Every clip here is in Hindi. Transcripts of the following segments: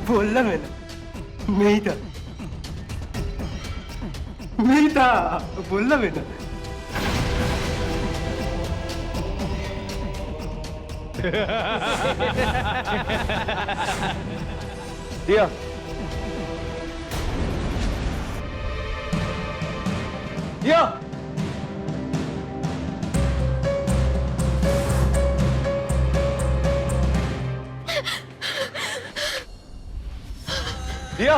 बोलना मैंने, मैं ही था, मैं ही था, बोलना मैंने। दिया दिया दिया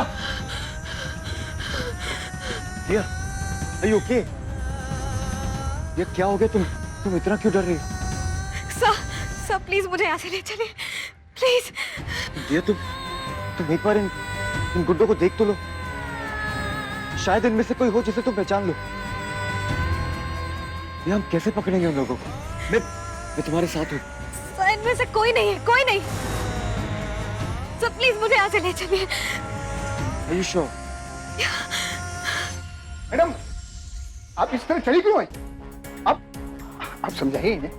दिया, are you okay? ये क्या हो गया? तुम इतना क्यों डर रही हो? सर प्लीज मुझे यहाँ से ले चले, प्लीज। ये तुम एक बार इन गुड्डों को देख तो लो, शायद इनमें से कोई हो जिसे तुम पहचान लो। ये हम कैसे पकड़ेंगे उन लोगों को? मैं तुम्हारे साथ हूँ। सर इनमें से कोई नहीं है, कोई नहीं। सर प्लीज मुझे यहाँ से ले चलिए। Are you sure? मैडम, आप इस तरह चली क्यों आई? आप समझाइए इन्हें।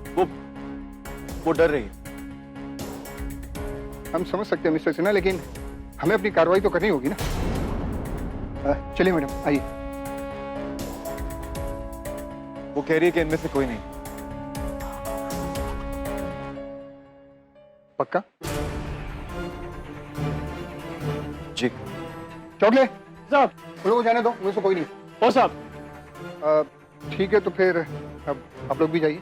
वो डर रही है। हम समझ सकते हैं मिस्टर सिन्हा, लेकिन हमें अपनी कार्रवाई तो करनी होगी ना। चलिए मैडम, आइए। वो कह रही है कि इनमें से कोई नहीं। पक्का? जी। चौगले साहब, लोगों को जाने दो, मुझे से कोई नहीं। ओ साहब। ठीक है, तो फिर अब आप लोग भी जाइए।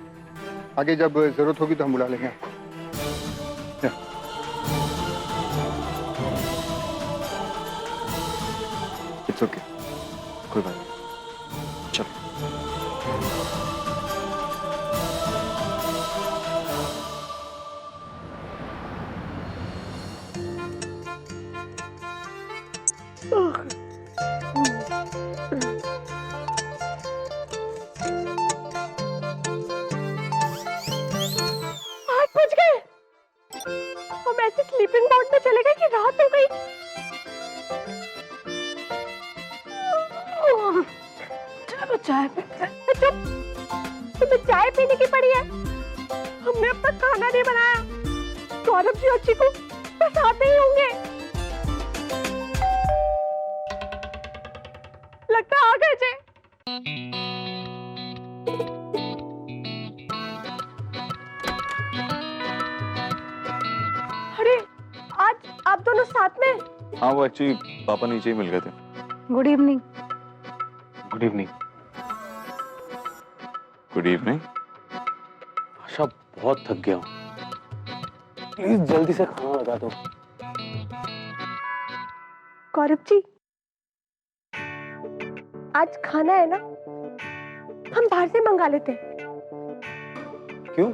आगे जब जरूरत होगी तो हम बुला लेंगे आपको। इट्स ओके, कोई बात नहीं। चलो। हम ऐसे स्लीपिंग मोड में चले गए कि रात हो गई। चलो चाय पीते हैं। चुप, तुम्हें चाय पीने की पड़ी है? हमने अब तक खाना नहीं बनाया। गौरव जी अच्छी को बस आते ही होंगे। लगता आ गए थे। आज आप दोनों साथ में? हाँ, वो एक्चुअली पापा नीचे ही मिल गए थे। Good evening. Good evening. Good evening. Asha, बहुत थक गया हूँ, प्लीज जल्दी से खाना लगा दो। गौरव जी, आज खाना है ना, हम बाहर से मंगा लेते हैं। क्यों?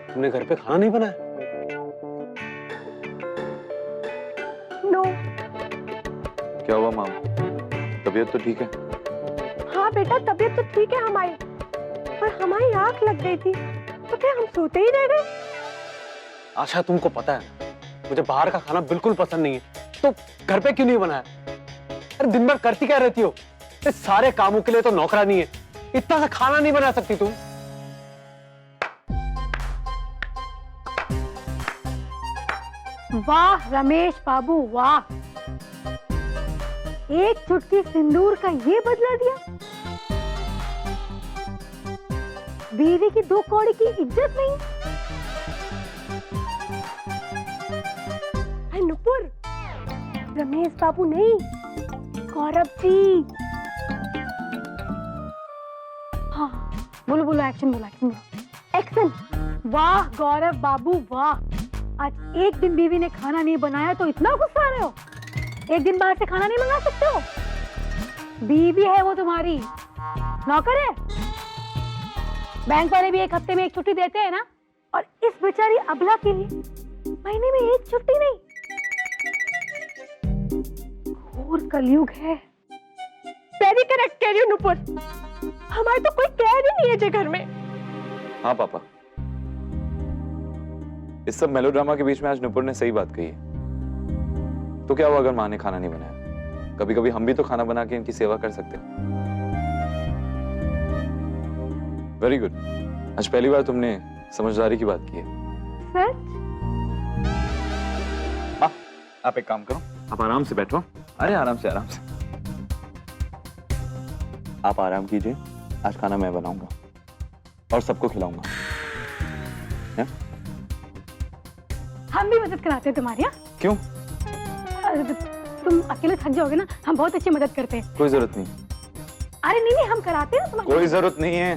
तुमने घर पे खाना नहीं बनाया? नो। क्या हुआ माम? तबीयत तो ठीक है? हाँ बेटा, तबीयत तो ठीक है हमारी, पर हमारी आंख लग गई थी तो फिर हम सोते ही रह गए। आशा, तुमको पता है मुझे बाहर का खाना बिल्कुल पसंद नहीं है, तो घर पे क्यों नहीं बनाया? अरे दिन भर करती क्या रहती हो? इस सारे कामों के लिए तो नौकरानी है, इतना सा खाना नहीं बना सकती तुम? वाह रमेश बाबू वाह, एक चुटकी सिंदूर का ये बदला दिया। बीवी की दो कौड़ी की इज्जत नहीं। है नुपुर, रमेश बाबू नहीं, गौरव जी। हाँ बोलो बोलो, एक्शन बोलो, एक्शन बोलो, एक्शन। वाह गौरव बाबू वाह, आज एक दिन बीवी ने खाना नहीं बनाया तो इतना गुस्सा आ रहे हो? एक दिन बाहर से खाना नहीं मंगा सकते हो? बीवी है वो तुम्हारी, नौकर है? बैंक वाले भी एक हफ्ते में एक छुट्टी देते हैं ना, और इस बेचारी अबला के लिए महीने में एक छुट्टी नहीं। घोर कलयुग है। वेरी करेक्ट कह रही हो नुपुर, हमारे तो कोई कह नहीं है जे घर में। हाँ पापा, इस सब मेलोड्रामा के बीच में आज नुपुर ने सही बात कही है। तो क्या हुआ अगर माँ ने खाना नहीं बनाया? कभी कभी हम भी तो खाना बना के इनकी सेवा कर सकते हैं। वेरी गुड, आज पहली बार तुमने समझदारी की बात की है। सच? आप एक काम करो, आप आराम से बैठो। अरे आराम से आराम से। आप आराम कीजिए, आज खाना मैं बनाऊंगा और सबको खिलाऊंगा। हम भी मदद कराते हैं तुम्हारी। हाँ? क्यों? तुम अकेले थक जाओगे ना, हम बहुत अच्छी मदद करते हैं। कोई जरूरत नहीं। अरे नहीं नहीं, हम कराते हैं तुम्हारी। कोई जरूरत नहीं है।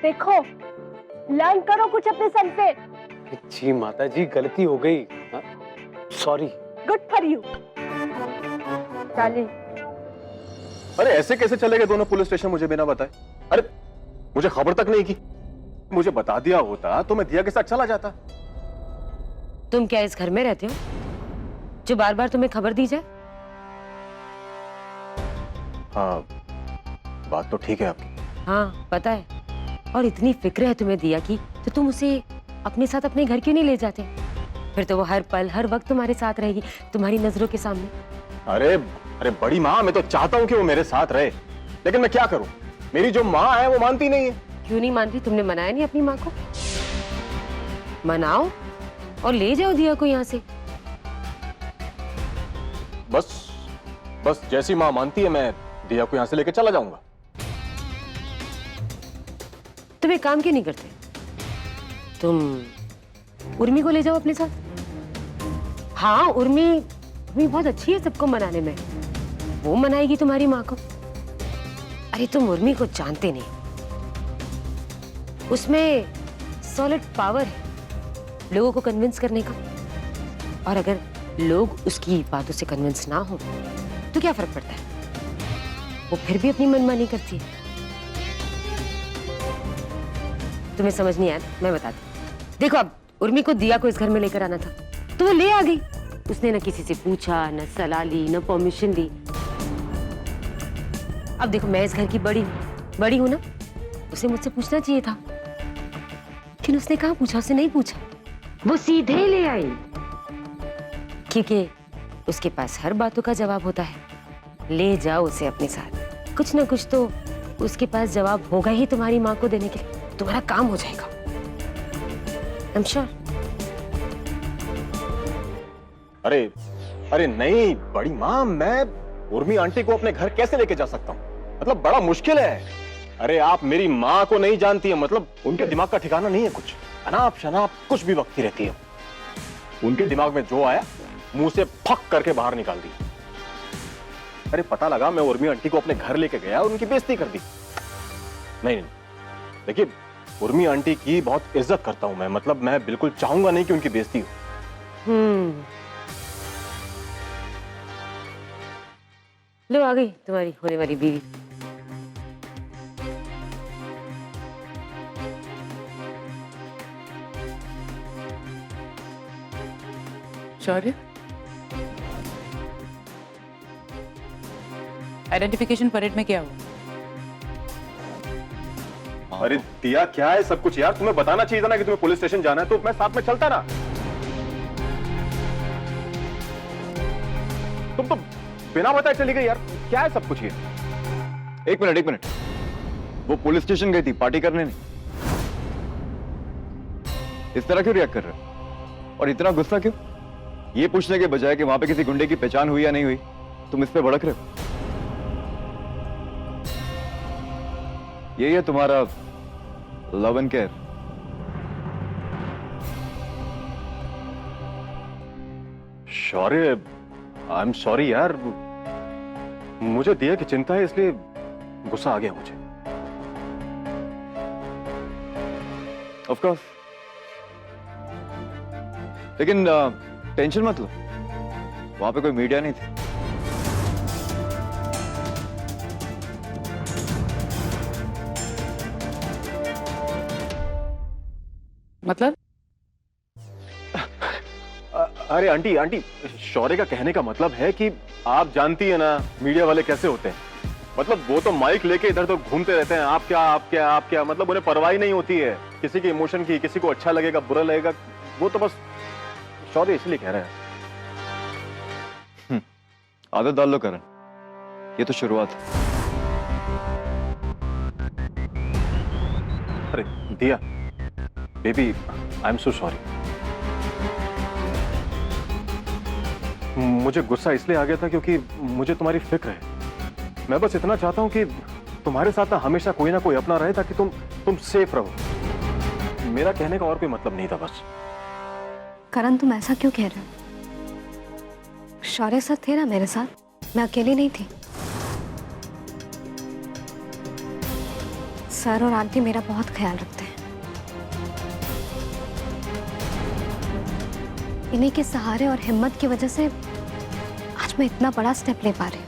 देखो, लर्न करो कुछ अपने सन से। जी माता जी, गलती हो गई, सॉरी। Good for you. चलिए। अरे ऐसे कैसे चले गए दोनों पुलिस स्टेशन मुझे बिना बताए? अरे मुझे खबर तक नहीं की। मुझे बता दिया होता तो मैं दिया के साथ चला जाता। तुम क्या इस घर में रहते हो जो बार बार तुम्हें खबर दी जाए? हाँ, बात तो ठीक है आपकी। हाँ पता है, और इतनी फिक्र है तुम्हें दिया की, तो तुम उसे अपने साथ अपने घर क्यों नहीं ले जाते? फिर तो वो हर पल हर वक्त तुम्हारे साथ रहेगी, तुम्हारी नजरों के सामने। अरे अरे बड़ी माँ, मैं तो चाहता हूँ कि वो मेरे साथ रहे, लेकिन मैं क्या करूँ? मेरी जो माँ है वो मानती नहीं है। क्यों नहीं मानती? तुमने मनाया नहीं अपनी माँ को? मनाओ और ले जाओ दिया को यहाँ से। बस जैसी माँ मानती है मैं दिया को यहाँ से लेके चला जाऊंगा। तुम एक काम क्यों नहीं करते? तुम उर्मी को ले जाओ अपने साथ। हाँ, उर्मी बहुत अच्छी है सबको मनाने में, वो मनाएगी तुम्हारी माँ को। अरे तुम उर्मी को जानते नहीं, उसमें सॉलिड पावर है लोगों को कन्विंस करने का। और अगर लोग उसकी बातों से कन्विंस ना हो तो क्या फर्क पड़ता है, वो फिर भी अपनी मनमानी करती है। तुम्हें समझ नहीं आया? मैं बताती। देखो, अब उर्मी को दिया को इस घर में लेकर आना था तो वो ले आ गई। उसने न किसी से पूछा, न सलाह ली, न परमिशन ली। अब देखो, मैं इस घर की बड़ी हूं ना, उसे मुझसे पूछना चाहिए था, लेकिन उसने कहाँ पूछा? उसे नहीं पूछा, वो सीधे ले आई, क्योंकि उसके पास हर बातों का जवाब होता है। ले जाओ उसे अपने साथ, कुछ ना कुछ तो उसके पास जवाब होगा ही तुम्हारी माँ को देने के लिए। तुम्हारा काम हो जाएगा, आई एम श्योर। अरे नहीं बड़ी माँ, मैं उर्मी आंटी को अपने घर कैसे लेके जा सकता हूँ? मतलब बड़ा मुश्किल है। अरे आप मेरी माँ को नहीं जानती है, मतलब उनके दिमाग का ठिकाना नहीं है कुछ। अनाप शनाप कुछ भी बकती रहती है। उनके दिमाग में जो आया मुंह से फक करके बाहर निकाल दी। अरे पता लगा मैं उर्मी आंटी को अपने घर लेके गया और उनकी बेइज्जती कर दी। नहीं, देखिए उर्मी आंटी की बहुत इज्जत करता हूं मैं, मतलब मैं बिल्कुल चाहूंगा नहीं कि उनकी बेइज्जती हो। लो, आ गई तुम्हारी होने वाली बीवी। शौर्य, आइडेंटिफिकेशन परेड में क्या हुआ? अरे दिया, क्या है सब कुछ यार? तुम्हें बताना चाहिए था ना कि तुम्हें पुलिस स्टेशन जाना है, तो मैं साथ में चलता ना। तुम तो बिना बताए चली गई यार। क्या है सब कुछ ये? एक मिनट, वो पुलिस स्टेशन गई थी पार्टी करने नहीं। इस तरह क्यों रिएक्ट कर रहे हो? और इतना गुस्सा क्यों? ये पूछने के बजाय कि वहां पे किसी गुंडे की पहचान हुई या नहीं हुई, तुम इस पे भड़क रहे हो। यही है तुम्हारा love and care. Shaurya, I am sorry यार, मुझे दिया की चिंता है इसलिए गुस्सा आ गया मुझे। ऑफ कोर्स, लेकिन टेंशन मत लो, वहां पे कोई मीडिया नहीं थी। मतलब? अरे आंटी, शौर्य का कहने का मतलब है कि आप जानती है ना मीडिया वाले कैसे होते हैं। मतलब वो तो माइक लेके इधर तो घूमते रहते हैं, आप क्या, मतलब उन्हें परवाह नहीं होती है किसी के इमोशन की, किसी को अच्छा लगेगा बुरा लगेगा, वो तो बस शौर्य इसलिए कह रहे हैं। आदत डाल लो करण, ये तो शुरुआत है। अरे दिया baby, I am so sorry. मुझे गुस्सा इसलिए आ गया था क्योंकि मुझे तुम्हारी फिक्र है। मैं बस इतना चाहता हूं कि तुम्हारे साथ ना हमेशा कोई ना कोई अपना रहे ताकि तुम सेफ रहो। मेरा कहने का और कोई मतलब नहीं था बस। करण, तुम ऐसा क्यों कह रहे हो? शौर्य साथ थे ना मेरे साथ, मैं अकेली नहीं थी। सर और आंटी मेरा बहुत ख्याल रखते हैं। इन्हीं के सहारे और हिम्मत की वजह से आज मैं इतना बड़ा स्टेप ले पा रही हूँ।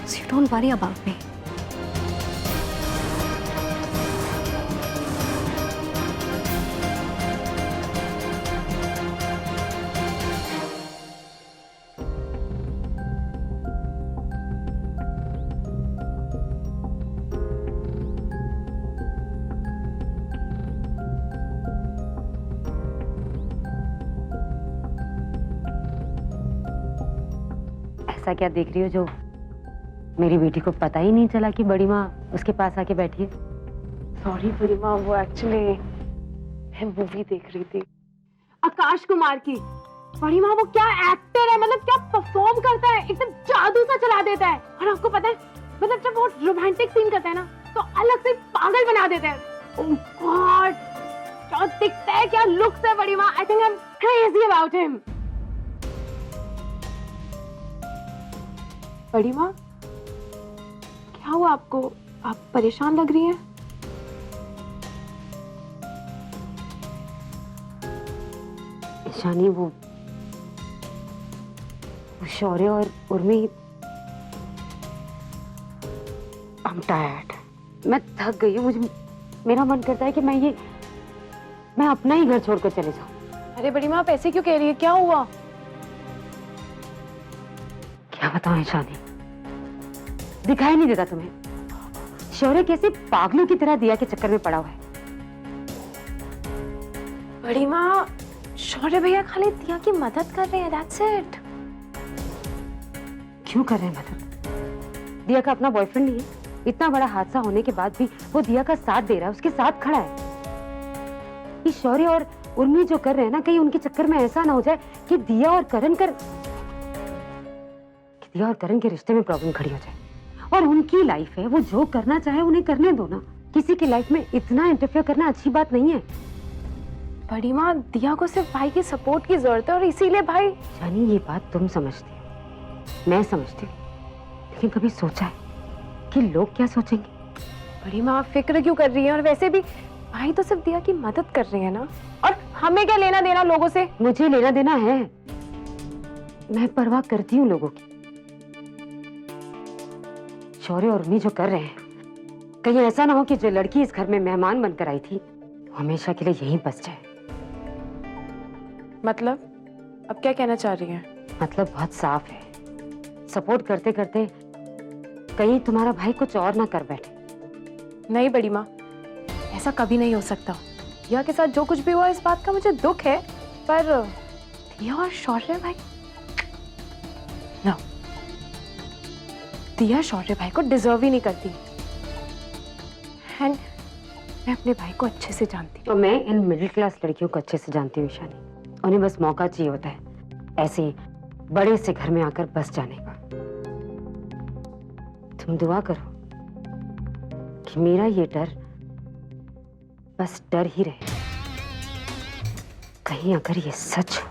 So you don't worry about me. ऐसा क्या देख रही हो जो मेरी बेटी को पता ही नहीं चला कि बड़ी माँ उसके पास आके बैठी है? सॉरी बड़ी माँ, वो एक्चुअली मैं मूवी देख रही थी आकाश कुमार की। बड़ी माँ, वो क्या एक्टर है, मतलब क्या परफॉर्म करता है, एकदम जादू सा चला देता है। और आपको पता है, मतलब जब वो रोमांटिक सीन करता है ना तो अलग से पागल बना देता है। ओह गॉड, क्या दिखता है, क्या लुक्स है बड़ी माँ। I think I am crazy about him. बड़ी माँ, क्या हुआ आपको? आप परेशान लग रही हैं। ईशानी, वो शौर्य और उर्मी, I'm tired. मैं थक गई हूँ। मुझे मेरा मन करता है कि मैं अपना ही घर छोड़कर चले जाऊं। अरे बड़ी माँ, आप ऐसे क्यों कह रही है? क्या हुआ? क्या बताऊं ईशानी, दिखाई नहीं देता तुम्हें? शौर्य कैसे पागलों की तरह दिया के चक्कर में पड़ा हुआ है। बड़ी माँ, शौर्य भैया खाली दिया की मदद कर रहे हैं, that's it. क्यों कर रहे हैं मदद? दिया का अपना बॉयफ्रेंड नहीं है? इतना बड़ा हादसा होने के बाद भी वो दिया का साथ दे रहा है, उसके साथ खड़ा है। ये शौर्य और उर्मी जो कर रहे हैं ना, कहीं उनके चक्कर में ऐसा ना हो जाए कि दिया और करण के रिश्ते में प्रॉब्लम खड़ी हो जाए। और उनकी लाइफ है, वो जो करना चाहे उन्हें करने दो ना। किसी की लाइफ में इतना इंटरफेयर करना अच्छी बात नहीं है। बड़ी माँ, दिया को सिर्फ भाई की सपोर्ट की जरूरत है और इसीलिए भाई। जानी, ये बात तुम समझती हो, मैं समझती हूँ, लेकिन कभी सोचा है कि लोग क्या सोचेंगे? बड़ी माँ, आप फिक्र क्यों कर रही हैं? और वैसे भी भाई तो सिर्फ दिया की मदद कर रहे हैं ना, और हमें क्या लेना देना लोगों से? मुझे लेना देना है, मैं परवाह करती हूँ लोगों की। शौर्य और उर्मी जो कर रहे हैं, कहीं ऐसा ना हो कि जो लड़की इस घर में मेहमान बनकर आई थी वो हमेशा के लिए यहीं बस जाए। मतलब अब क्या कहना चाह रही हैं? मतलब बहुत साफ है, सपोर्ट करते करते कहीं तुम्हारा भाई कुछ और ना कर बैठे। नहीं बड़ी माँ, ऐसा कभी नहीं हो सकता। दिया के साथ जो कुछ भी हुआ, इस बात का मुझे दुख है, पर दिया और शौर्य भाई, नो, दिया शौर्य भाई को डिजर्व ही नहीं करती। एंड मैं अपने भाई को अच्छे से जानती हूँ। और मैं इन मिडिल क्लास लड़कियों को अच्छे से जानती हूँ ईशानी। उन्हें बस मौका चाहिए होता है ऐसे बड़े से घर में आकर बस जाने का। तुम दुआ करो कि मेरा ये डर बस डर ही रहे, कहीं अगर ये सच हो।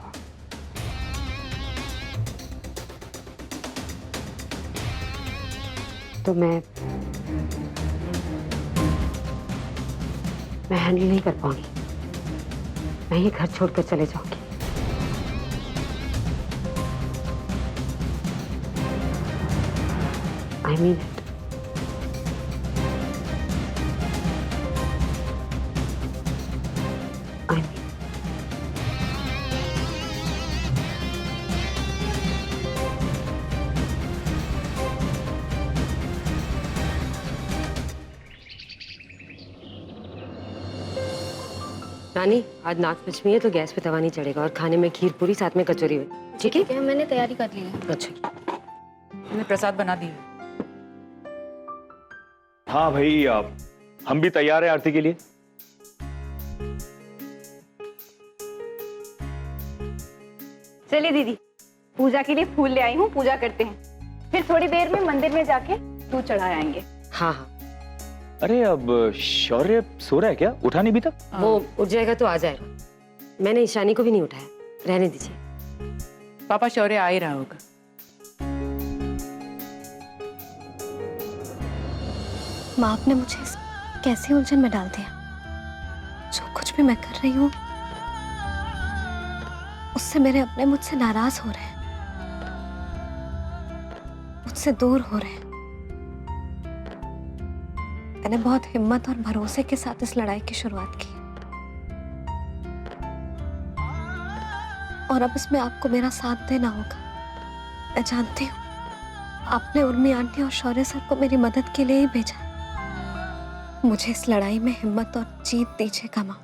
तो मैं हैंडल नहीं कर पाऊंगी, मैं ये घर छोड़कर चले जाऊंगी। I mean it. I mean. रानी, आज नाग पंचमी है तो गैस पे तवा नहीं चढ़ेगा और खाने में खीर पूरी साथ में कचौरी हुई। ठीक है? मैंने तैयारी कर ली है। अच्छा, मैंने प्रसाद बना दी। हाँ भाई, हम भी तैयार हैं आरती के लिए। चलिए दीदी, पूजा के लिए फूल ले आई हूँ, पूजा करते हैं, फिर थोड़ी देर में मंदिर में जाके दूध चढ़ा आएंगे। हाँ हाँ, अरे अब शौर्य सो रहा है क्या? उठा नहीं अभी तक? वो उठ जाएगा तो आ जाएगा। मैंने ईशानी को भी नहीं उठाया, रहने दीजिए। पापा शौर्य आ ही रहा होगा। माँ, आपने मुझे इस कैसी उलझन में डाल दिया। जो कुछ भी मैं कर रही हूँ उससे मेरे अपने मुझसे नाराज हो रहे हैं, मुझसे दूर हो रहे हैं। मैंने बहुत हिम्मत और भरोसे के साथ इस लड़ाई की शुरुआत की और अब इसमें आपको मेरा साथ देना होगा। मैं जानती हूँ आपने उर्मी आंटी और शौर्य सर को मेरी मदद के लिए ही भेजा है। मुझे इस लड़ाई में हिम्मत और जीत दीजिएगा माँ।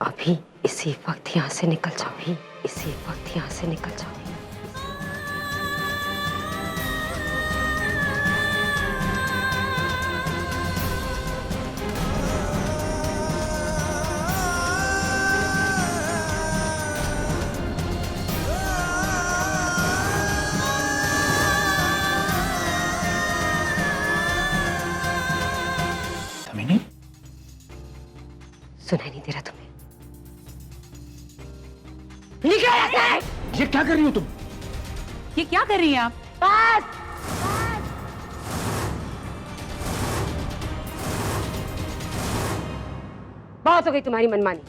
अभी इसी वक्त यहाँ से निकल जाओ, ही इसी वक्त यहाँ से निकल जाओ। सुनाई नहीं दे रहा तुम्हें? ये क्या कर रही हो तुम? ये क्या कर रही हैं आप? बस बहुत हो गई तुम्हारी मनमानी।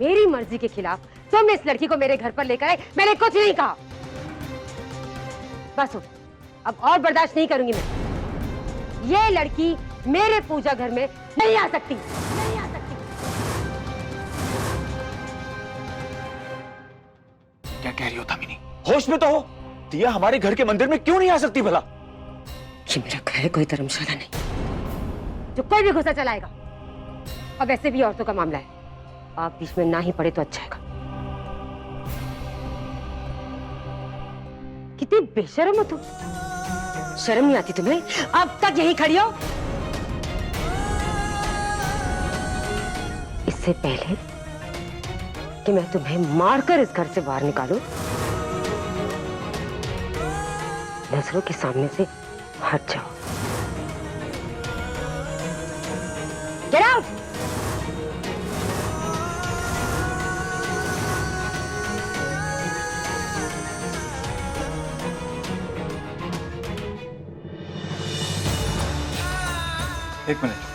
मेरी मर्जी के खिलाफ तुम इस लड़की को मेरे घर पर लेकर आए, मैंने कुछ नहीं कहा। बस हो, अब और बर्दाश्त नहीं करूंगी मैं। ये लड़की मेरे पूजा घर में नहीं आ सकती, नहीं आ सकती। क्या कह रही हो दामिनी? होश में तो हो। दिया हमारे घर के मंदिर में क्यों नहीं आ सकती भला? ये मेरा घर है, कोई धर्मशाला नहीं जो कोई भी घुसा चलाएगा। अब वैसे भी औरतों का मामला है, आप बीच में ना ही पड़े तो अच्छा है। कितनी बेशर्म हो तुम, शर्म नहीं आती तुम्हें? अब तक यहीं खड़ी हो। इससे पहले कि मैं तुम्हें मारकर इस घर से बाहर निकालूं? नजरों के सामने से हट जाओ। Get out! एक मिनट।